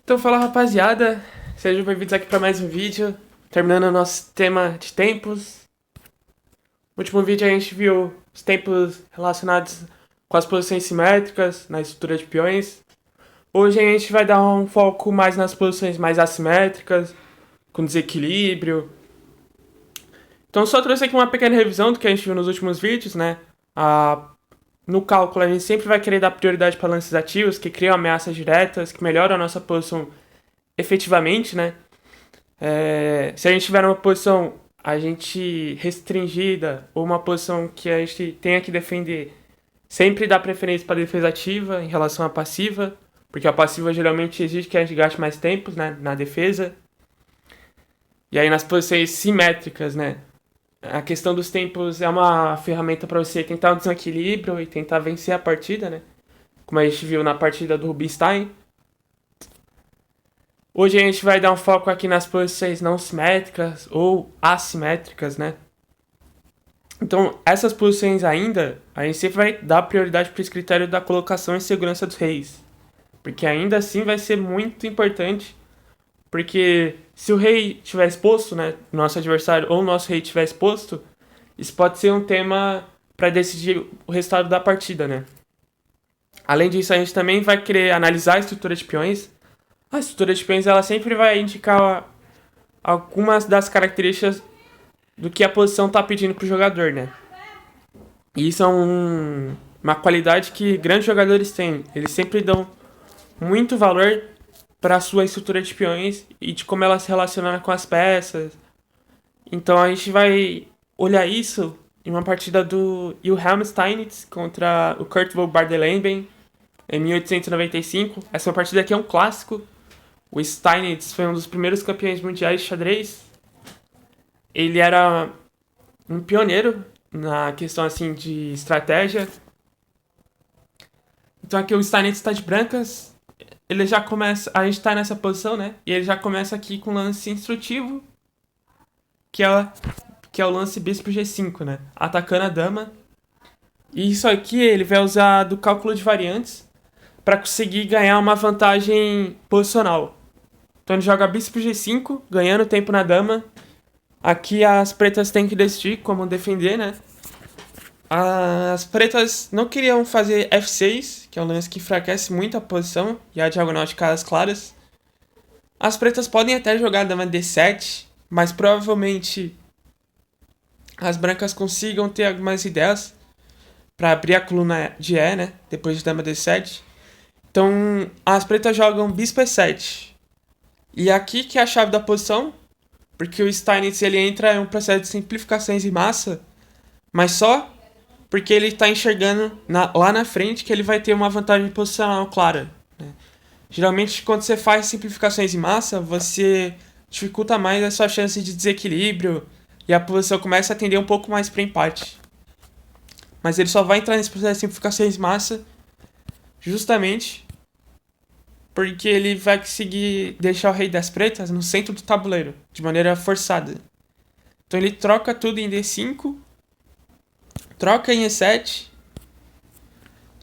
Então fala rapaziada, sejam bem-vindos aqui para mais um vídeo, terminando o nosso tema de tempos. No último vídeo a gente viu os tempos relacionados com as posições simétricas na estrutura de peões. Hoje a gente vai dar um foco mais nas posições mais assimétricas, com desequilíbrio. Então só trouxe aqui uma pequena revisão do que a gente viu nos últimos vídeos, né? No cálculo a gente sempre vai querer dar prioridade para lances ativos que criam ameaças diretas, que melhoram a nossa posição efetivamente, né? Se a gente tiver uma posição a gente restringida ou uma posição que a gente tenha que defender, sempre dá preferência para defesa ativa em relação à passiva, porque a passiva geralmente exige que a gente gaste mais tempo, né, na defesa. E aí nas posições simétricas, né? A questão dos tempos é uma ferramenta para você tentar um desequilíbrio e tentar vencer a partida, né? Como a gente viu na partida do Rubinstein. Hoje a gente vai dar um foco aqui nas posições não simétricas ou assimétricas, né? Então, essas posições ainda, a gente sempre vai dar prioridade para esse critério da colocação e segurança dos reis. Porque ainda assim vai ser muito importante, porque se o rei estiver exposto, né, nosso adversário ou o nosso rei estiver exposto, isso pode ser um tema para decidir o resultado da partida, né? Além disso, a gente também vai querer analisar a estrutura de peões. A estrutura de peões ela sempre vai indicar algumas das características do que a posição está pedindo para o jogador, né? E isso é uma qualidade que grandes jogadores têm. Eles sempre dão muito valor para a sua estrutura de peões e de como ela se relaciona com as peças. Então a gente vai olhar isso em uma partida do Wilhelm Steinitz contra o Kurt von Bardeleben em 1895. Essa partida aqui é um clássico. O Steinitz foi um dos primeiros campeões mundiais de xadrez. Ele era um pioneiro na questão assim de estratégia. Então aqui o Steinitz está de brancas. Ele já começa. A gente está nessa posição, né? E ele já começa aqui com um lance instrutivo, que é o lance bispo G5, né? Atacando a dama. E isso aqui ele vai usar do cálculo de variantes para conseguir ganhar uma vantagem posicional. Então ele joga bispo G5, ganhando tempo na dama. Aqui as pretas têm que decidir como defender, né? As pretas não queriam fazer F6, que é um lance que enfraquece muito a posição e a diagonal de casas claras. As pretas podem até jogar dama D7, mas provavelmente as brancas consigam ter algumas ideias para abrir a coluna de E, né? Depois de dama D7. Então as pretas jogam bispo E7. E aqui que é a chave da posição, porque o Steinitz ele entra em um processo de simplificações em massa, mas só porque ele está enxergando lá na frente que ele vai ter uma vantagem posicional clara, né? Geralmente, quando você faz simplificações em massa, você dificulta mais a sua chance de desequilíbrio e a posição começa a tender um pouco mais para empate. Mas ele só vai entrar nesse processo de simplificações em massa justamente porque ele vai conseguir deixar o rei das pretas no centro do tabuleiro, de maneira forçada. Então ele troca tudo em D5, troca em E7,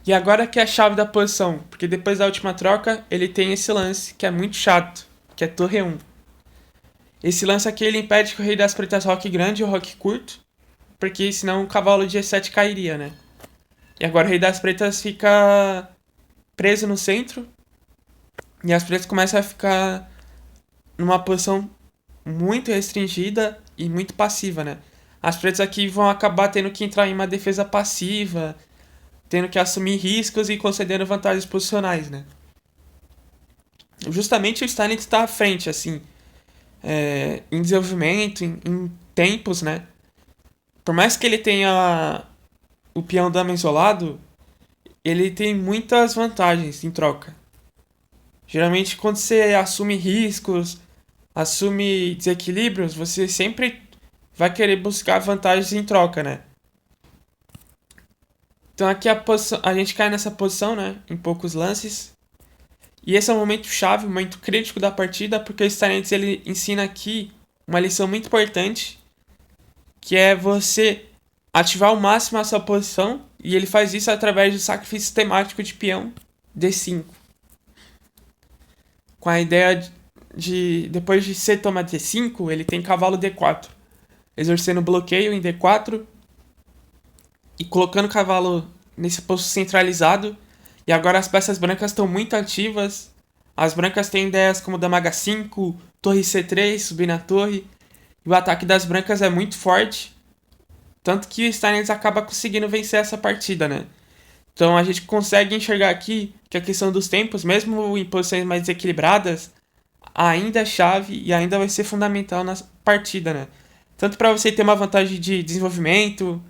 e agora que é a chave da posição, porque depois da última troca ele tem esse lance que é muito chato, que é torre 1. Esse lance aqui ele impede que o rei das pretas roque grande ou roque curto, porque senão o cavalo de E7 cairia, né? E agora o rei das pretas fica preso no centro, e as pretas começam a ficar numa posição muito restringida e muito passiva, né? As pretas aqui vão acabar tendo que entrar em uma defesa passiva, tendo que assumir riscos e concedendo vantagens posicionais, né? Justamente o Steinitz está à frente, assim, em desenvolvimento, em tempos, né? Por mais que ele tenha o peão dama isolado, ele tem muitas vantagens em troca. Geralmente, quando você assume riscos, assume desequilíbrios, você sempre vai querer buscar vantagens em troca, né? Então aqui a gente cai nessa posição, né? Em poucos lances. E esse é um momento chave, um momento crítico da partida, porque o Steinitz ele ensina aqui uma lição muito importante, que é você ativar ao máximo a sua posição, e ele faz isso através do sacrifício temático de peão D5. com a ideia depois de C toma D5, ele tem cavalo D4, exercendo bloqueio em D4 e colocando o cavalo nesse posto centralizado. E agora as peças brancas estão muito ativas. As brancas têm ideias como dama H5, torre C3, subir na torre. E o ataque das brancas é muito forte. Tanto que o Steinitz acaba conseguindo vencer essa partida, né? Então a gente consegue enxergar aqui que a questão dos tempos, mesmo em posições mais desequilibradas, ainda é chave e ainda vai ser fundamental na partida, né? Tanto para você ter uma vantagem de desenvolvimento,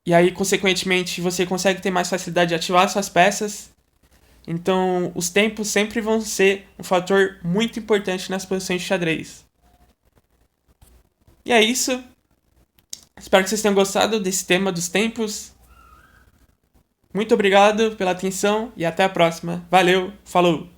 e aí, consequentemente, você consegue ter mais facilidade de ativar suas peças. Então, os tempos sempre vão ser um fator muito importante nas posições de xadrez. E é isso. Espero que vocês tenham gostado desse tema dos tempos. Muito obrigado pela atenção e até a próxima. Valeu, falou!